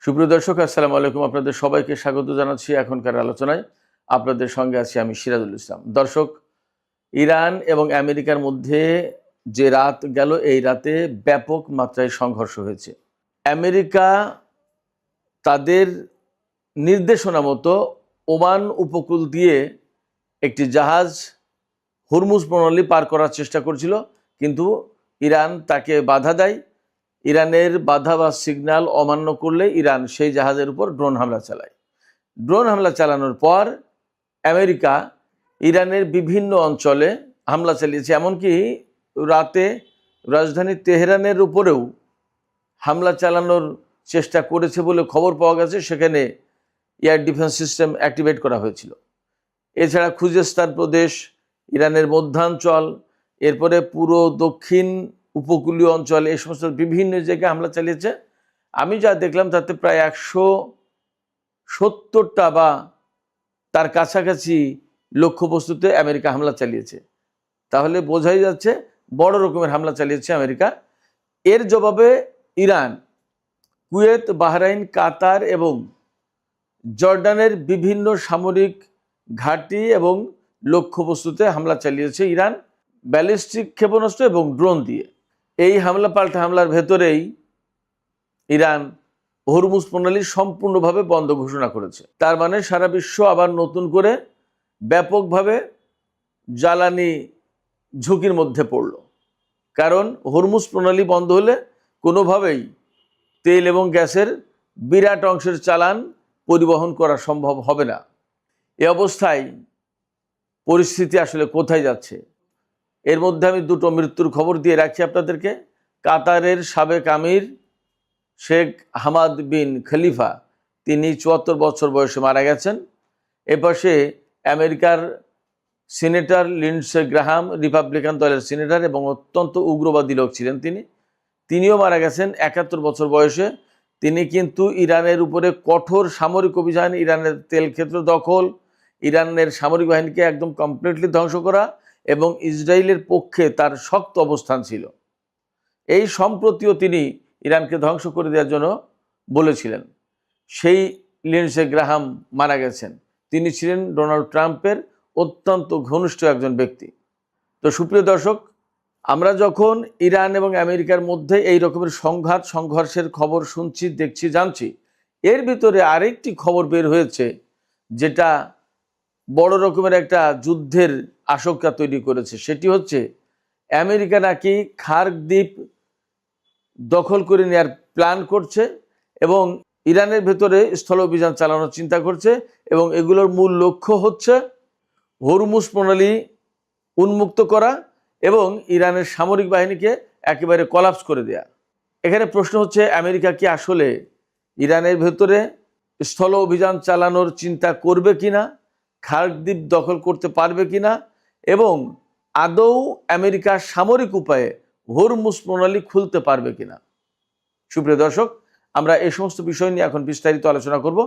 সুপ্রিয় দর্শক, আসসালামু আলাইকুম। আপনাদের সবাইকে স্বাগত জানাচ্ছি এখনকার আলোচনায়। আপনাদের সঙ্গে আছি আমি সিরাজুল ইসলাম। দর্শক, ইরান এবং আমেরিকার মধ্যে যে রাত গেল, এই রাতে ব্যাপক মাত্রায় সংঘর্ষ হয়েছে। আমেরিকা তাদের নির্দেশনা মতো ওমান উপকূল দিয়ে একটি জাহাজ হরমুজ প্রণালী পার করার চেষ্টা করছিল, কিন্তু ইরান তাকে বাধা দেয়। ইরানের বাধা বা সিগন্যাল অমান্য করলে ইরান সেই জাহাজের উপর ড্রোন হামলা চালায়। ড্রোন হামলা চালানোর পর আমেরিকা ইরানের বিভিন্ন অঞ্চলে হামলা চালিয়েছে, এমনকি রাতে রাজধানী তেহরানের উপরেও হামলা চালানোর চেষ্টা করেছে বলে খবর পাওয়া গেছে। সেখানে এয়ার ডিফেন্স সিস্টেম অ্যাক্টিভেট করা হয়েছিল। এছাড়া খুজেস্তান প্রদেশ, ইরানের মধ্যাঞ্চল, এরপরে পুরো দক্ষিণ উপকূলীয় অঞ্চল, এই সমস্ত বিভিন্ন জায়গায় হামলা চালিয়েছে। আমি যা দেখলাম তাতে প্রায় 170টা বা তার কাছাকাছি লক্ষ্যবস্তুতে আমেরিকা হামলা চালিয়েছে। তাহলে বোঝাই যাচ্ছে বড় রকমের হামলা চালিয়েছে আমেরিকা। এর জবাবে ইরান কুয়েত, বাহরাইন, কাতার এবং জর্ডানের বিভিন্ন সামরিক ঘাঁটি এবং লক্ষ্যবস্তুতে হামলা চালিয়েছে ইরান ব্যালিস্টিক ক্ষেপণাস্ত্র এবং ড্রোন দিয়ে। এই হামলা পাল্টা হামলার ভেতরেই ইরান হরমুজ প্রণালী সম্পূর্ণভাবে বন্ধ ঘোষণা করেছে। তার মানে সারা বিশ্ব আবার নতুন করে ব্যাপকভাবে জ্বালানি ঝুঁকির মধ্যে পড়ল। কারণ হরমুজ প্রণালী বন্ধ হলে কোনোভাবেই তেল এবং গ্যাসের বিরাট অংশের চালান পরিবহন করা সম্ভব হবে না। এ অবস্থায় পরিস্থিতি আসলে কোথায় যাচ্ছে? এর মধ্যে আমি দুটো মৃত্যুর খবর দিয়ে রাখি আপনাদেরকে। কাতারের সাবেক আমির শেখ হামাদ বিন খলিফা, তিনি 74 বছর বয়সে মারা গেছেন। এপাশে আমেরিকার সিনেটর লিন্ডসে গ্রাহাম, রিপাবলিকান দলের সিনেটর এবং অত্যন্ত উগ্রবাদী লোক ছিলেন তিনিও মারা গেছেন 71 বছর বয়সে। তিনি কিন্তু ইরানের উপরে কঠোর সামরিক অভিযান, ইরানের তেল ক্ষেত্র দখল, ইরানের সামরিক বাহিনীকে একদম কমপ্লিটলি ধ্বংস করা এবং ইসরায়েলের পক্ষে তার শক্ত অবস্থান ছিল। এই সম্প্রতিও তিনি ইরানকে ধ্বংস করে দেওয়ার জন্য বলেছিলেন। সেই লিন্ডসে গ্রাহাম মারা গেছেন। তিনি ছিলেন ডোনাল্ড ট্রাম্পের অত্যন্ত ঘনিষ্ঠ একজন ব্যক্তি। তো সুপ্রিয় দর্শক, আমরা যখন ইরান এবং আমেরিকার মধ্যে এই রকমের সংঘর্ষের খবর শুনছি, দেখছি, জানছি, এর ভিতরে আরেকটি খবর বের হয়েছে যেটা বড় রকমের একটা যুদ্ধের আশঙ্কা তৈরি করেছে। সেটি হচ্ছে আমেরিকা নাকি খার্ক দ্বীপ দখল করে নেওয়ার প্ল্যান করছে এবং ইরানের ভেতরে স্থল অভিযান চালানোর চিন্তা করছে এবং এগুলোর মূল লক্ষ্য হচ্ছে হরমুজ প্রণালী উন্মুক্ত করা এবং ইরানের সামরিক বাহিনীকে একেবারে কলাপস করে দেয়া। এখানে প্রশ্ন হচ্ছে, আমেরিকা কি আসলে ইরানের ভেতরে স্থল অভিযান চালানোর চিন্তা করবে কিনা, খার্ক দ্বীপ দখল করতে পারবে কিনা, এবং আদৌ আমেরিকা সামরিক উপায়ে হরমুজ প্রণালী খুলতে পারবে কিনা? সুপ্রিয় দর্শক, আমরা এই সমস্ত বিষয় নিয়ে এখন বিস্তারিত আলোচনা করব।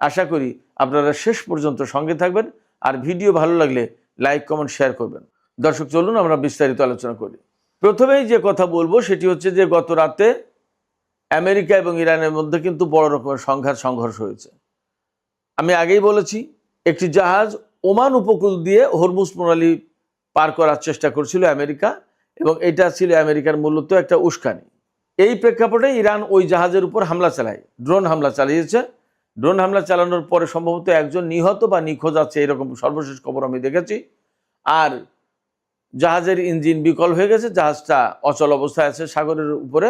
আশা করি আপনারা শেষ পর্যন্ত সঙ্গে থাকবেন, আর ভিডিও ভালো লাগলে লাইক, কমেন্ট, শেয়ার করবেন। দর্শক, চলুন আমরা বিস্তারিত আলোচনা করি। প্রথমেই যে কথা বলবো সেটি হচ্ছে যে গত রাতে আমেরিকা এবং ইরানের মধ্যে কিন্তু বড় রকমের সংঘর্ষ হয়েছে। আমি আগেই বলেছি, একটি জাহাজ ওমান উপকূল দিয়ে হরমুজ প্রণালী পার করার চেষ্টা করছিল আমেরিকা, এবং এটা ছিল আমেরিকার মূলত একটা উস্কানি। এই প্রেক্ষাপটে ইরান ওই জাহাজের উপর হামলা চালায়, ড্রোন হামলা চালিয়েছে। ড্রোন হামলা চালানোর পরে সম্ভবত একজন নিহত বা নিখোঁজ আছে, এরকম সর্বশেষ খবর আমি দেখেছি। আর জাহাজের ইঞ্জিন বিকল হয়ে গেছে, জাহাজটা অচল অবস্থায় আছে সাগরের উপরে।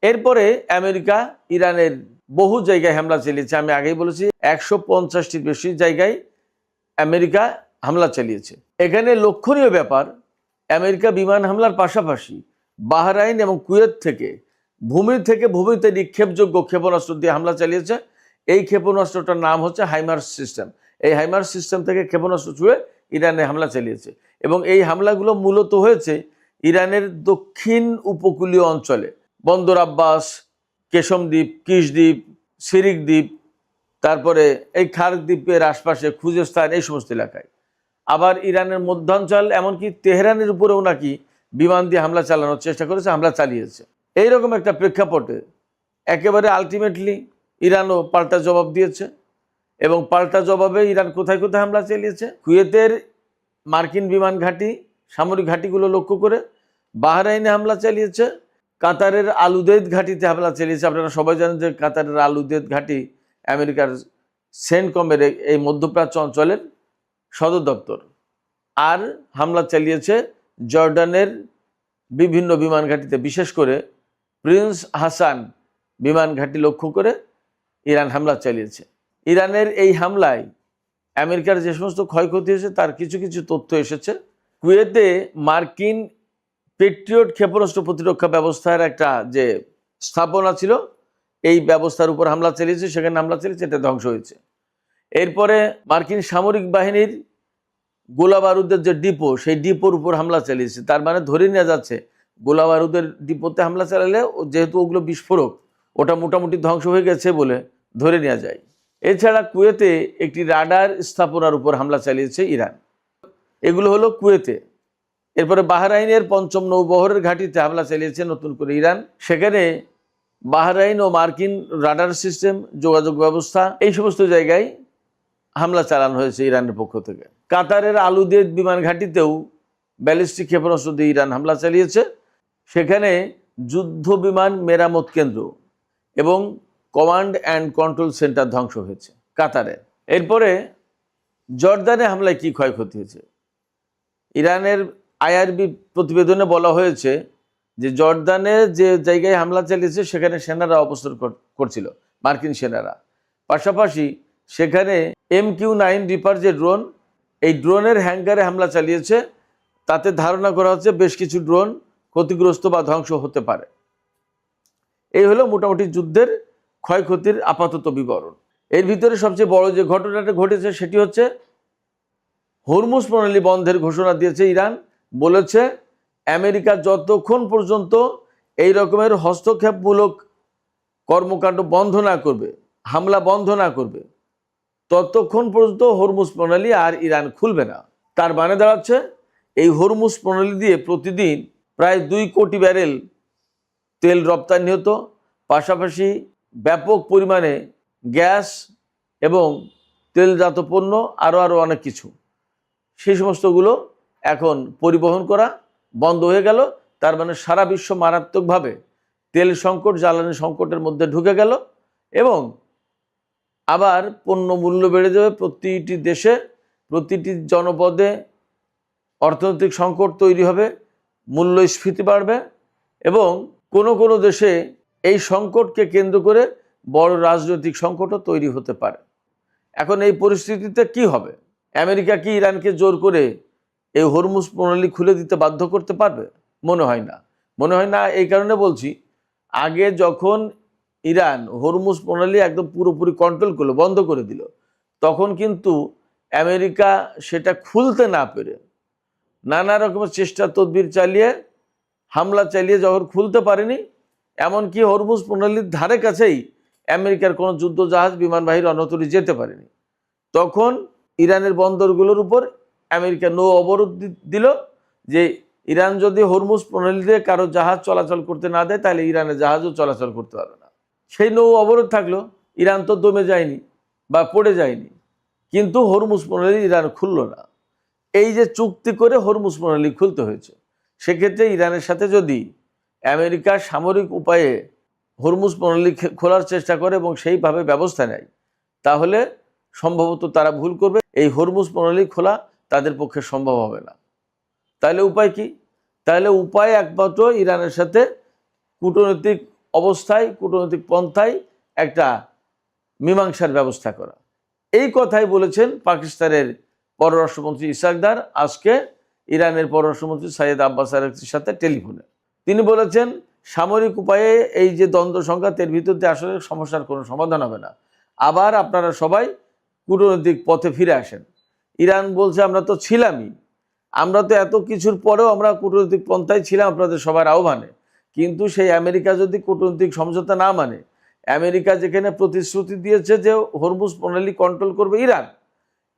এরপরে আমেরিকা ইরানের বহু জায়গায় হামলা চালিয়েছে। আমি আগেই বলেছি 150টির বেশি জায়গায় আমেরিকা হামলা চালিয়েছে। এখানে লক্ষণীয় ব্যাপার, আমেরিকা বিমান হামলার পাশাপাশি বাহরাইন এবং কুয়েত থেকে ভূমিতে নিক্ষেপযোগ্য ক্ষেপণাস্ত্র দিয়ে হামলা চালিয়েছে। এই ক্ষেপণাস্ত্রটার নাম হচ্ছে হাইমার্স সিস্টেম। এই হাইমার্স সিস্টেম থেকে ক্ষেপণাস্ত্র ছুঁড়ে ইরানে হামলা চালিয়েছে এবং এই হামলাগুলো মূলত হয়েছে ইরানের দক্ষিণ উপকূলীয় অঞ্চলে, বন্দর আব্বাস, কেশম দ্বীপ, কিশ দ্বীপ, সিরিক দ্বীপ, তারপরে এই খার্ক দ্বীপের আশপাশে খুজেস্তান, এই সমস্ত এলাকায়। আবার ইরানের মধ্যাঞ্চল, এমনকি তেহরানের উপরেও নাকি বিমান দিয়ে হামলা চালানোর চেষ্টা করেছে, হামলা চালিয়েছে। এইরকম একটা প্রেক্ষাপটে একেবারে আলটিমেটলি ইরানও পাল্টা জবাব দিয়েছে এবং পাল্টা জবাবে ইরান কোথায় কোথায় হামলা চালিয়েছে, কুয়েতের মার্কিন বিমান ঘাঁটি, সামরিক ঘাঁটিগুলো লক্ষ্য করে, বাহরাইনে হামলা চালিয়েছে, কাতারের আলুদেদ ঘাঁটিতে হামলা চালিয়েছে। আপনারা সবাই জানেন যে কাতারের আলুদেদ ঘাঁটি আমেরিকার সেন্টকমের এই মধ্যপ্রাচ্য অঞ্চলের সদর দপ্তর। আর হামলা চালিয়েছে জর্ডানের বিভিন্ন বিমান ঘাঁটিতে, বিশেষ করে প্রিন্স হাসান বিমান ঘাঁটি লক্ষ্য করে ইরান হামলা চালিয়েছে। ইরানের এই হামলায় আমেরিকার যে সমস্ত ক্ষয়ক্ষতি হয়েছে তার কিছু কিছু তথ্য এসেছে। কুয়েতে মার্কিন পেট্রিয়ট ক্ষেপণাস্ত্র প্রতিরক্ষা ব্যবস্থার একটা যে স্থাপনা ছিল, এই ব্যবস্থার উপর হামলা চালিয়েছে, সেখানে হামলা চালিয়েছে, এটা ধ্বংস হয়েছে। এরপরে মার্কিন সামরিক বাহিনীর গোলা বারুদের যে ডিপো, সেই ডিপোর উপর হামলা চালিয়েছে। তার মানে ধরে নেওয়া যাচ্ছে গোলা বারুদের ডিপোতে হামলা চালালে, যেহেতু ওগুলো বিস্ফোরক, ওটা মোটামুটি ধ্বংস হয়ে গেছে বলে ধরে নেওয়া যায়। এছাড়া কুয়েতে একটি রাডার স্থাপনার উপর হামলা চালিয়েছে ইরান। এগুলো হলো কুয়েতে। এরপরে বাহরাইনের ৫ম নৌবহরের ঘাঁটিতে হামলা চালিয়েছে নতুন করে ইরান। সেখানে বাহরাইন ও মার্কিন রাডার সিস্টেম, যোগাযোগ ব্যবস্থা, এই সমস্ত জায়গায় হামলা চালানো হয়েছে ইরানের পক্ষ থেকে। কাতারের আলুদেদ বিমান ঘাঁটিতেও ব্যালিস্টিক ক্ষেপণাস্ত্র দিয়ে ইরান হামলা চালিয়েছে। সেখানে যুদ্ধ বিমান মেরামত কেন্দ্র এবং কমান্ড অ্যান্ড কন্ট্রোল সেন্টার ধ্বংস হয়েছে কাতারে। এরপরে জর্দানে হামলায় কি ক্ষয়ক্ষতি হয়েছে? ইরানের আইআরবি প্রতিবেদনে বলা হয়েছে যে জর্দানে যে জায়গায় হামলা চালিয়েছে সেখানে সেনারা অবস্থান করছিল, মার্কিন সেনারা। পাশাপাশি সেখানে MQ-9 রিপার যে ড্রোন, এই ড্রোনের হ্যাঙ্গারে হামলা চালিয়েছে। তাতে ধারণা করা হচ্ছে বেশ কিছু ড্রোন ক্ষতিগ্রস্ত বা ধ্বংস হতে পারে। এই হলো মোটামুটি যুদ্ধের ক্ষয়ক্ষতির আপাতত বিবরণ। এর ভিতরে সবচেয়ে বড় যে ঘটনাটা ঘটেছে সেটি হচ্ছে হরমুজ প্রণালী বন্ধের ঘোষণা দিয়েছে ইরান। বলেছে আমেরিকা যতক্ষণ পর্যন্ত এই রকমের হস্তক্ষেপমূলক কর্মকাণ্ড বন্ধ না করবে, হামলা বন্ধ না করবে, ততক্ষণ পর্যন্ত হরমুজ প্রণালী আর ইরান খুলবে না। তার মানে দাঁড়াচ্ছে এই হরমুজ প্রণালী দিয়ে প্রতিদিন প্রায় 2 কোটি ব্যারেল তেল রপ্তানি হতো। পাশাপাশি ব্যাপক পরিমাণে গ্যাস এবং তেলজাত পণ্য, আরও অনেক কিছু, সেই সমস্তগুলো এখন পরিবহন করা বন্ধ হয়ে গেল। তার মানে সারা বিশ্ব মারাত্মকভাবে তেল সংকট, জ্বালানি সংকটের মধ্যে ঢুকে গেল এবং আবার পণ্য মূল্য বেড়ে যাবে। প্রতিটি দেশে, প্রতিটি জনপদে অর্থনৈতিক সংকট তৈরি হবে, মূল্যস্ফীতি বাড়বে এবং কোনো দেশে এই সংকটকে কেন্দ্র করে বড় রাজনৈতিক সংকটও তৈরি হতে পারে। এখন এই পরিস্থিতিতে কি হবে? আমেরিকা কি ইরানকে জোর করে এই হরমুজ প্রণালী খুলে দিতে বাধ্য করতে পারবে? মনে হয় না। মনে হয় না এই কারণে বলছি, আগে যখন ইরান হরমুজ প্রণালী একদম পুরোপুরি কন্ট্রোল করলো, বন্ধ করে দিল, তখন কিন্তু আমেরিকা সেটা খুলতে না পেরে নানা রকমের চেষ্টা তদবির চালিয়ে, হামলা চালিয়ে যখন খুলতে পারেনি, এমনকি হরমুজ প্রণালীর ধারে কাছেই আমেরিকার কোনো যুদ্ধ জাহাজ, বিমানবাহী রণতরী যেতে পারেনি, তখন ইরানের বন্দরগুলোর উপর আমেরিকা নৌ অবরোধ দিল যে ইরান যদি হরমুজ প্রণালী দিয়ে কারো জাহাজ চলাচল করতে না দেয় তাহলে ইরানের জাহাজও চলাচল করতে পারবে না। সেই নৌ অবরোধ থাকলো, ইরান তো দমে যায়নি বা পড়ে যায়নি, কিন্তু হরমুজ প্রণালী ইরান খুলল না। এই যে চুক্তি করে হরমুজ প্রণালী খুলতে হয়েছে, সেক্ষেত্রে ইরানের সাথে যদি আমেরিকা সামরিক উপায়ে হরমুজ প্রণালী খোলার চেষ্টা করে এবং সেইভাবে ব্যবস্থা নেয়, তাহলে সম্ভবত তারা ভুল করবে। এই হরমুজ প্রণালী খোলা তাদের পক্ষে সম্ভব হবে না। তাহলে উপায় কি? তাহলে উপায় একমাত্র ইরানের সাথে কূটনৈতিক অবস্থায়, কূটনৈতিক পন্থায় একটা মীমাংসার ব্যবস্থা করা। এই কথাই বলেছেন পাকিস্তানের পররাষ্ট্রমন্ত্রী ইসহাক দার আজকে ইরানের পররাষ্ট্রমন্ত্রী সাইয়েদ আব্বাস আরাগচির সাথে টেলিফোনে। তিনি বলেছেন সামরিক উপায়ে এই যে দ্বন্দ্ব সংঘাত, এর ভিতর দিয়ে আসলে সমস্যার কোনো সমাধান হবে না। আবার আপনারা সবাই কূটনৈতিক পথে ফিরে আসেন। ইরান বলছে আমরা তো ছিলামই, আমরা তো এত কিছুর পরেও আমরা কূটনৈতিক পন্থায় ছিলাম আপনাদের সবার আহ্বানে, কিন্তু সেই আমেরিকা যদি কূটনৈতিক সমঝোতা না মানে, আমেরিকা যেখানে প্রতিশ্রুতি দিয়েছে যে হরমুজ প্রণালী কন্ট্রোল করবে ইরান,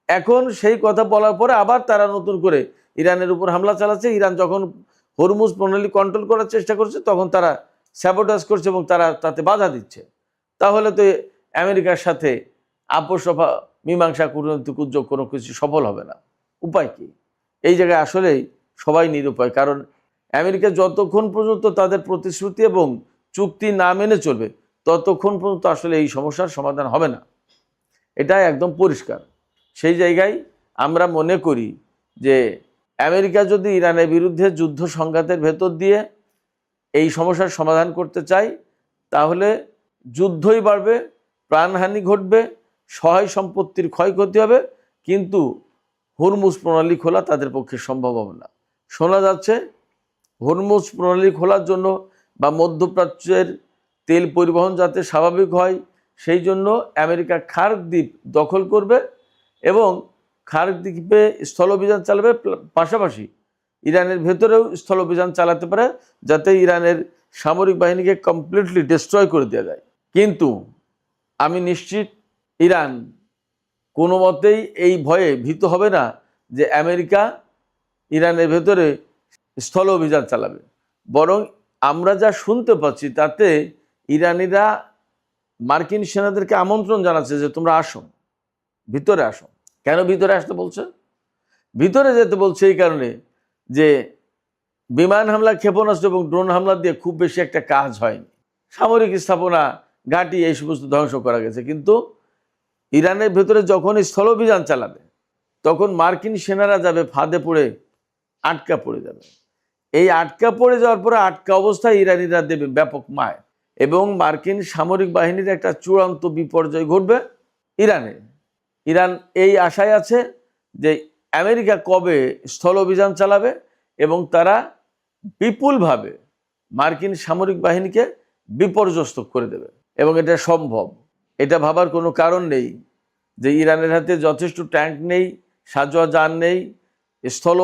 এখন সেই কথা বলার পরে আবার তারা নতুন করে ইরানের উপর হামলা চালাচ্ছে। ইরান যখন হরমুজ প্রণালী কন্ট্রোল করার চেষ্টা করছে তখন তারা স্যাবোটাজ করছে এবং তারা তাতে বাধা দিচ্ছে। তাহলে তো আমেরিকার সাথে আপোষ সভা মীমাংসা কূটনৈতিক উদ্যোগ কোনো কিছু সফল হবে না। উপায় কি? এই জায়গায় আসলেই সবাই নিরুপায়। কারণ আমেরিকা যতক্ষণ পর্যন্ত তাদের প্রতিশ্রুতি এবং চুক্তি না মেনে চলবে ততক্ষণ পর্যন্ত আসলে এই সমস্যার সমাধান হবে না, এটা একদম পরিষ্কার। সেই জায়গায় আমরা মনে করি যে আমেরিকা যদি ইরানের বিরুদ্ধে যুদ্ধ সংঘাতের ভেতর দিয়ে এই সমস্যার সমাধান করতে চায় তাহলে যুদ্ধই বাড়বে, প্রাণহানি ঘটবে, সহায় সম্পত্তির ক্ষয়ক্ষতি হবে, কিন্তু হরমুজ প্রণালী খোলা তাদের পক্ষে সম্ভব হবে না। শোনা যাচ্ছে হরমুজ প্রণালী খোলার জন্য বা মধ্যপ্রাচ্যের তেল পরিবহন যাতে স্বাভাবিক হয় সেই জন্য আমেরিকা খার্ক দ্বীপ দখল করবে এবং খার্ক দ্বীপে স্থল অভিযান চালাবে, পাশাপাশি ইরানের ভেতরেও স্থল অভিযান চালাতে পারে যাতে ইরানের সামরিক বাহিনীকে কমপ্লিটলি ডিস্ট্রয় করে দেওয়া যায়। কিন্তু আমি নিশ্চিত ইরান কোনো মতেই এই ভয়ে ভীত হবে না যে আমেরিকা ইরানের ভেতরে স্থল অভিযান চালাবে। বরং আমরা যা শুনতে পাচ্ছি তাতে ইরানিরা মার্কিন সেনাদেরকে আমন্ত্রণ জানাচ্ছে যে তোমরা আসো, ভিতরে আসো। কেন ভিতরে আসতে বলছে? ভিতরে যেতে বলছে এই কারণে যে বিমান হামলা, ক্ষেপণাস্ত্র এবং ড্রোন হামলা দিয়ে খুব বেশি একটা কাজ হয়নি, সামরিক স্থাপনা, ঘাঁটি এই সমস্ত ধ্বংস করা গেছে। কিন্তু ইরানের ভেতরে যখন স্থল অভিযান চালাবে তখন মার্কিন সেনারা যাবে ফাঁদে পড়ে, আটকা পড়ে যাবে। এই আটকা পড়ে যাওয়ার পরে আটকা অবস্থায় ইরানিরা দেবে ব্যাপক মার এবং মার্কিন সামরিক বাহিনীর একটা চূড়ান্ত বিপর্যয় ঘটবে ইরানে। ইরান এই আশায় আছে যে আমেরিকা কবে স্থল অভিযান চালাবে এবং তারা বিপুলভাবে মার্কিন সামরিক বাহিনীকে বিপর্যস্ত করে দেবে। এবং এটা সম্ভব, এটা ভাবার কোনো কারণ নেই যে ইরানের হাতে যথেষ্ট ট্যাঙ্ক নেই, সাঁজোয়া যান নেই, স্থল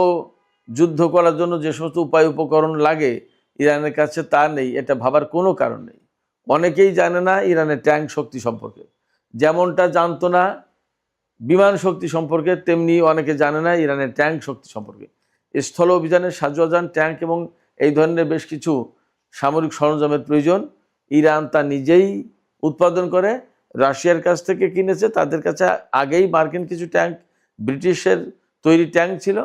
যুদ্ধ করার জন্য যে সমস্ত উপায় উপকরণ লাগে ইরানের কাছে তা নেই, এটা ভাবার কোনো কারণ নেই। অনেকেই জানে না ইরানের ট্যাঙ্ক শক্তি সম্পর্কে, যেমনটা জানতো না বিমান শক্তি সম্পর্কে তেমনি অনেকে জানে না ইরানের ট্যাঙ্ক শক্তি সম্পর্কে। স্থল অভিযানের সাঁজোয়াজান, ট্যাঙ্ক এবং এই ধরনের বেশ কিছু সামরিক সরঞ্জামের প্রয়োজন। ইরান তা নিজেই উৎপাদন করে, রাশিয়ার কাছ থেকে কিনেছে। তাদের কাছে আগেই মার্কিন কিছু ট্যাঙ্ক, ব্রিটিশের তৈরি ট্যাঙ্ক ছিল,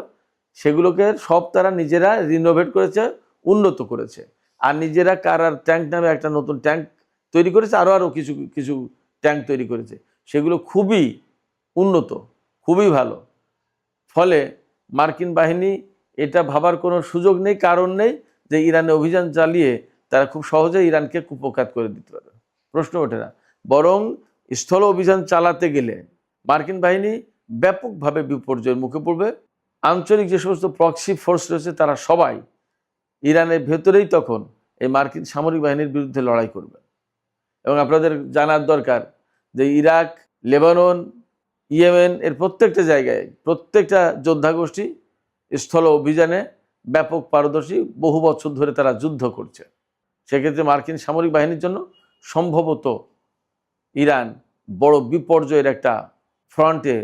সেগুলোকে সব তারা নিজেরা রিনোভেট করেছে, উন্নত করেছে। আর নিজেরা কারার ট্যাঙ্ক নামে একটা নতুন ট্যাঙ্ক তৈরি করেছে, আরও কিছু কিছু ট্যাঙ্ক তৈরি করেছে, সেগুলো খুবই উন্নত, খুবই ভালো। ফলে মার্কিন বাহিনী এটা ভাবার কোনো সুযোগ নেই, কারণ নেই যে ইরানে অভিযান চালিয়ে তারা খুব সহজে ইরানকে কুপখাত করে দিতে পারবে, প্রশ্ন ওঠে না। বরং স্থল অভিযান চালাতে গেলে মার্কিন বাহিনী ব্যাপকভাবে বিপর্যয়ের মুখে পড়বে। আঞ্চলিক যে সমস্ত প্রক্সি ফোর্স রয়েছে তারা সবাই ইরানের ভেতরেই তখন এই মার্কিন সামরিক বাহিনীর বিরুদ্ধে লড়াই করবে। এবং আপনাদের জানার দরকার যে ইরাক, লেবানন, ইয়েমেন এর প্রত্যেকটা জায়গায় প্রত্যেকটা যোদ্ধা গোষ্ঠী স্থল অভিযানে ব্যাপক পারদর্শী, বহু বছর ধরে তারা যুদ্ধ করছে। সেক্ষেত্রে মার্কিন সামরিক বাহিনীর জন্য সম্ভবত ইরান বড় বিপর্যয়ের একটা ফ্রন্টে,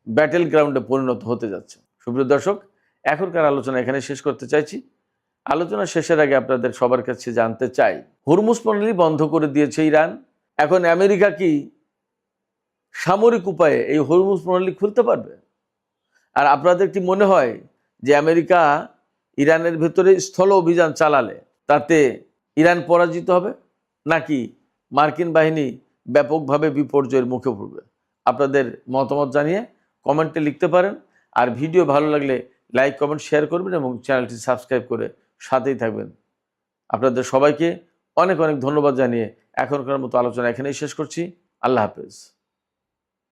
ব্যাটেল গ্রাউন্ডে পরিণত হতে যাচ্ছে। সুপ্রিয় দর্শক, এখনকার আলোচনা এখানে শেষ করতে চাইছি। আলোচনা শেষের আগে আপনাদের সবার কাছে জানতে চাই, হরমুজ প্রণালী বন্ধ করে দিয়েছে ইরান, এখন আমেরিকা কি সামরিক উপায়ে এই হরমুজ প্রণালী খুলতে পারবে? আর আপনাদের কি মনে হয় যে আমেরিকা ইরানের ভেতরে স্থল অভিযান চালালে তাতে ইরান পরাজিত হবে, নাকি মার্কিন বাহিনী ব্যাপকভাবে বিপর্যয়ের মুখে পড়বে? আপনাদের মতামত জানিয়ে কমেন্টে লিখতে পারেন। আর ভিডিও ভালো লাগলে লাইক, কমেন্ট, শেয়ার করবেন এবং চ্যানেলটি সাবস্ক্রাইব করে সাথেই থাকবেন। আপনাদের সবাইকে অনেক অনেক ধন্যবাদ জানিয়ে এখনকার মতো আলোচনা এখানেই শেষ করছি। আল্লাহ হাফেজ।